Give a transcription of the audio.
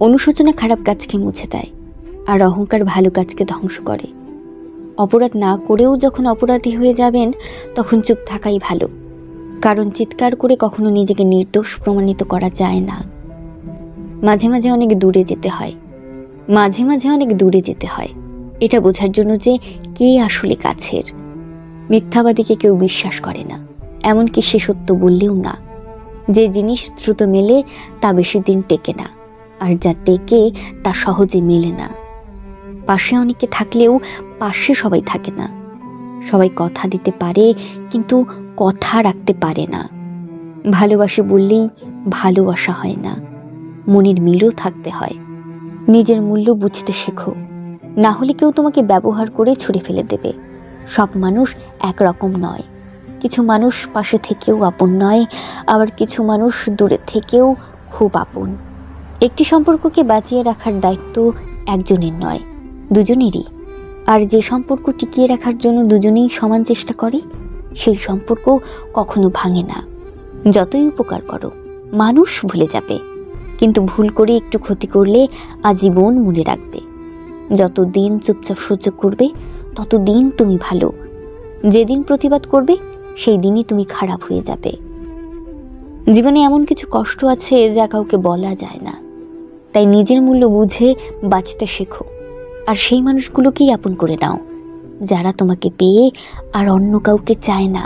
অনুশোচনা খারাপ কাজকে মুছে দেয়, আর অহংকার ভালো কাজকে ধ্বংস করে। অপরাধ না করেও যখন অপরাধী হয়ে যাবেন, তখন চুপ থাকাই ভালো, কারণ চিৎকার করে কখনো নিজেকে নির্দোষ প্রমাণিত করা যায় না। মাঝে মাঝে অনেক দূরে যেতে হয়, এটা বোঝার জন্য যে কে আসলে কাছের। মিথ্যাবাদীকে কেউ বিশ্বাস করে না, এমনকি সে সত্য বললেও না। যে জিনিস দ্রুত মেলে তা বেশি দিন টেকে না, আর যা টেকে তা সহজে মেলে না। পাশে অনেকে থাকলেও পাশে সবাই থাকে না। সবাই কথা দিতে পারে, কিন্তু কথা রাখতে পারে না। ভালোবাসি বললেই ভালোবাসা হয় না, মনের মিলও থাকতে হয়। নিজের মূল্য বুঝতে শেখো, না হলে কেউ তোমাকে ব্যবহার করে ছুঁড়ে ফেলে দেবে। সব মানুষ একরকম নয়, কিছু মানুষ পাশে থেকেও আপন নয়, আবার কিছু মানুষ দূরে থেকেও খুব আপন। একটি সম্পর্ককে বাঁচিয়ে রাখার দায়িত্ব একজনের নয়, দুজনেরই। আর যে সম্পর্ক টিকিয়ে রাখার জন্য দুজনেই সমান চেষ্টা করে, সেই সম্পর্ক কখনো ভাঙে না। যতই উপকার করো, মানুষ ভুলে যাবে, কিন্তু ভুল করে একটু ক্ষতি করলে আজীবন মনে রাখবে। যতদিন চুপচাপ সহ্য করবে, ততদিন তুমি ভালো। যেদিন প্রতিবাদ করবে, সেই দিনই তুমি খারাপ হয়ে যাবে। জীবনে এমন কিছু কষ্ট আছে যা কাউকে বলা যায় না, তাই নিজের মূল্য বুঝে বাঁচতে শেখো। আর সেই মানুষগুলোকেই আপন করে নাও, যারা তোমাকে পেয়ে আর অন্য কাউকে চায় না।